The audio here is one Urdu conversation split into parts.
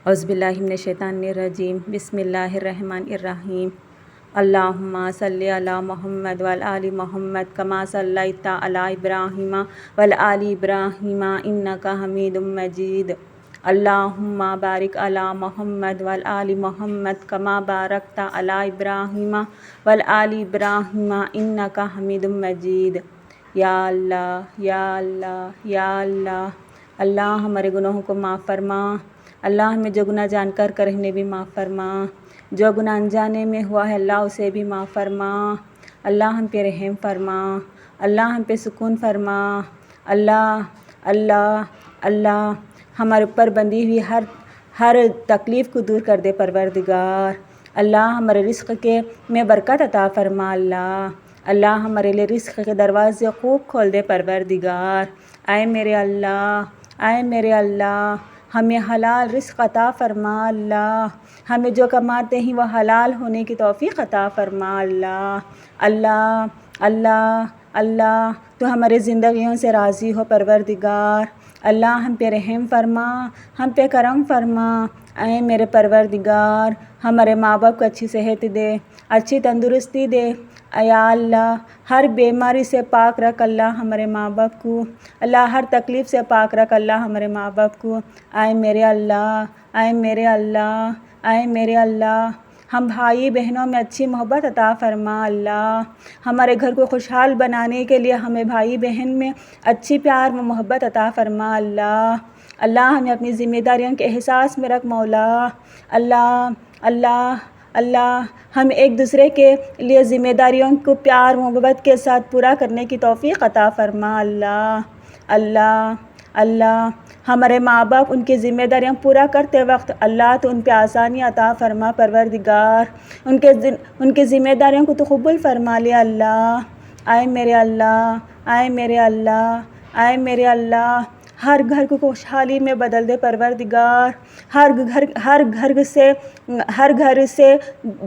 اعوذ باللہ من الشیطان الرجیم بسم اللہ الرحمن الرحیم اللہم صلی علی محمد وعلی آل محمد کما صلیت علی ابراہیم وعلی آل ابراہیم انک حمید مجید اللہم بارک علی محمد وعلی آل محمد کما بارکت علی ابراہیم وعلی آل ابراہیم انک حمید مجید۔ یا اللہ یا اللہ یا اللہ، اللہ ہمارے گناہوں کو معاف فرما، اللہ ہمیں جو گناہ جان کر کرے انہیں بھی معاف فرما، جو گناہ انجانے میں ہوا ہے اللہ اسے بھی معاف فرما، اللہ ہم پہ رحم فرما، اللہ ہم پہ سکون فرما، اللہ اللہ اللہ ہمارے اوپر بندھی ہوئی ہر تکلیف کو دور کر دے پروردگار، اللہ ہمارے رزق کے میں برکت عطا فرما، اللہ ہمارے لیے رزق کے دروازے خوب کھول دے پروردگار۔ اے میرے اللہ ہمیں حلال رزق عطا فرما، اللہ ہمیں جو کماتے ہیں وہ حلال ہونے کی توفیق عطا فرما، اللہ اللہ تو ہمارے زندگیوں سے راضی ہو پروردگار، اللہ ہم پہ رحم فرما، ہم پہ کرم فرما۔ اے میرے پروردگار ہمارے ماں باپ کو اچھی صحت دے، اچھی تندرستی دے، یا اللہ ہر بیماری سے پاک رکھ اللہ ہمارے ماں باپ کو، اللہ ہر تکلیف سے پاک رکھ اللہ ہمارے ماں باپ کو۔ اے میرے اللہ ہم بھائی بہنوں میں اچھی محبت عطا فرما، اللہ ہمارے گھر کو خوشحال بنانے کے لیے ہمیں بھائی بہن میں اچھی پیار و محبت عطا فرما، اللہ ہمیں اپنی ذمہ داریوں کے احساس میں رکھ مولا، اللہ ہم ایک دوسرے کے لیے ذمہ داریوں کو پیار محبت کے ساتھ پورا کرنے کی توفیق عطا فرما، اللہ ہمارے ماں باپ ان کی ذمہ داریاں پورا کرتے وقت اللہ تو ان پہ آسانی عطا فرما پروردگار، ان کے ذمہ داریوں کو تو قبول فرما لے اللہ۔ اے میرے اللہ ہر گھر کو خوشحالی میں بدل دے پروردگار، ہر گھر سے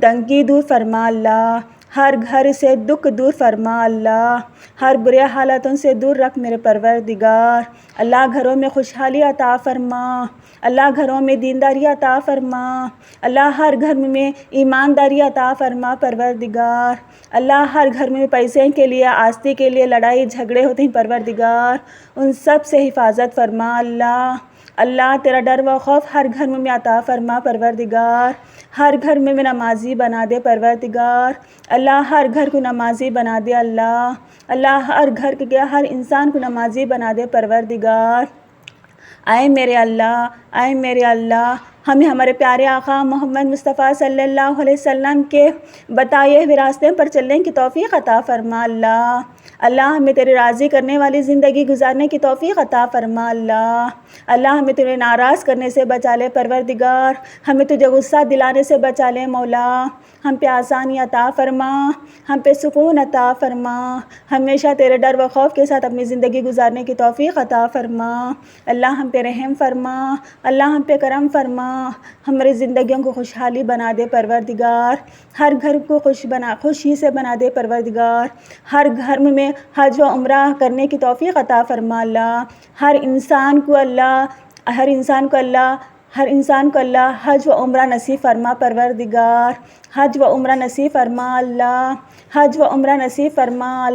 تنگی دور فرما اللہ، ہر گھر سے دکھ دور فرما اللہ، ہر برے حالاتوں سے دور رکھ میرے پروردگار، اللہ گھروں میں خوشحالی عطا فرما، اللہ گھروں میں دینداری عطا فرما، اللہ ہر گھر میں ایمانداری عطا فرما پروردگار، اللہ ہر گھر میں پیسے کے لیے آستی کے لیے لڑائی جھگڑے ہوتے ہیں پروردگار، ان سب سے حفاظت فرما اللہ تیرا ڈر و خوف ہر گھر میں عطا فرما پروردگار، ہر گھر میں نمازی بنا دے پروردگار، اللہ ہر گھر کو نمازی بنا دے اللہ ہر گھر کے ہر انسان کو نمازی بنا دے پروردگار۔ اے میرے اللہ ہمیں ہمارے پیارے آقا محمد مصطفیٰ صلی اللہ علیہ وسلم کے بتائے ہوئے راستے پر چلنے کی توفیق عطا فرما، اللہ ہمیں تیرے راضی کرنے والی زندگی گزارنے کی توفیق عطا فرما، اللہ ہمیں تیرے ناراض کرنے سے بچا لے پروردگار، ہمیں تجھے غصہ دلانے سے بچا لے مولا، ہم پہ آسانی عطا فرما، ہم پہ سکون عطا فرما، ہمیشہ تیرے ڈر و خوف کے ساتھ اپنی زندگی گزارنے کی توفیق عطا فرما، اللہ ہم پہ رحم فرما، اللہ ہم پہ کرم فرما، ہماری زندگیوں کو خوشحالی بنا دے پروردگار، ہر گھر کو خوشی سے بنا دے پروردگار، ہر گھر میں حج و عمرہ کرنے کی توفیق عطا فرما، ہر انسان کو اللہ حج و عمرہ نصیب فرما پروردگار، حج و عمرہ نصیب فرما حج و عمرہ نصیب فرما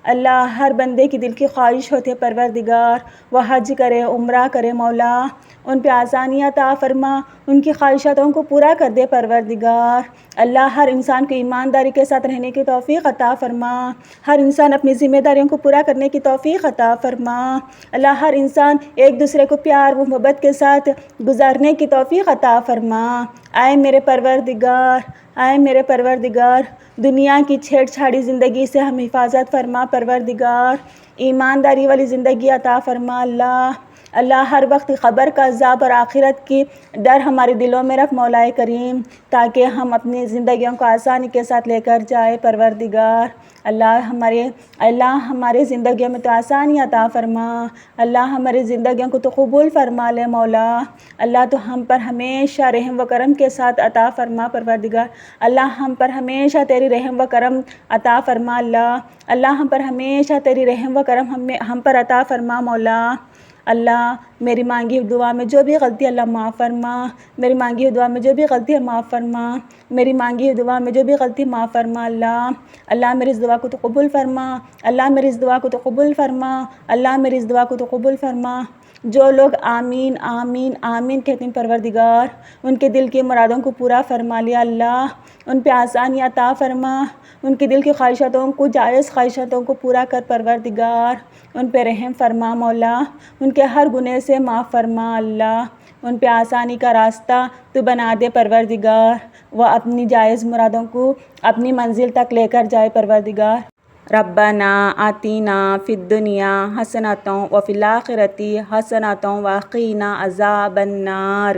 اللہ ہر بندے کی دل کی خواہش ہوتی ہے پروردگار وہ حج کرے عمرہ کرے مولا، ان پہ آسانی عطا فرما، ان کی خواہشاتوں کو پورا کر دے پروردگار، اللہ ہر انسان کو ایمانداری کے ساتھ رہنے کی توفیق عطا فرما، ہر انسان اپنی ذمہ داریوں کو پورا کرنے کی توفیق عطا فرما، اللہ ہر انسان ایک دوسرے کو پیار و محبت کے ساتھ گزارنے کی توفیق عطا فرما۔ اے میرے پروردگار دنیا کی چھیڑ چھاڑی زندگی سے ہم حفاظت فرما پروردگار، ایمانداری والی زندگی عطا فرما اللہ ہر وقت خبر کا عذاب اور آخرت کی ڈر ہمارے دلوں میں رکھ مولا کریم، تاکہ ہم اپنی زندگیوں کو آسانی کے ساتھ لے کر جائے پروردگار، اللہ ہمارے زندگیوں میں تو آسانی عطا فرما، اللہ ہماری زندگیوں کو تو قبول فرما لے مولا، اللہ تو ہم پر ہمیشہ رحم و کرم کے ساتھ عطا فرما پروردگار، اللہ ہم پر ہمیشہ تیری رحم و کرم عطا فرما اللہ ہم پر ہمیشہ تیری رحم و کرم ہم پر عطا فرما مولا، اللہ میری مانگی ہوئی دعا میں جو بھی غلطی اللہ معاف فرما، میری مانگی ہوئی دعا میں جو بھی غلطی ہے معاف فرما، میری مانگی ہوئی دعا میں جو بھی غلطی معاف فرما اللہ میری اس دعا کو تو قبول فرما، اللہ میری اس دعا کو تو قبول فرما، اللہ میری اس دعا کو تو قبول فرما۔ جو لوگ آمین آمین آمین کہتے ہیں پروردگار، ان کے دل کی مرادوں کو پورا فرما لیا اللہ، ان پہ آسانی عطا فرما، ان کے دل کی خواہشاتوں کو، جائز خواہشاتوں کو پورا کر پروردگار، ان پہ رحم فرما مولا، ان کے ہر گناہ سے معاف فرما اللہ، ان پہ آسانی کا راستہ تو بنا دے پروردگار، وہ اپنی جائز مرادوں کو اپنی منزل تک لے کر جائے پروردگار۔ ربنا آتینا فی الدنیا حسنۃ وفی الآخرۃ حسنۃ وقنا عذاب النار۔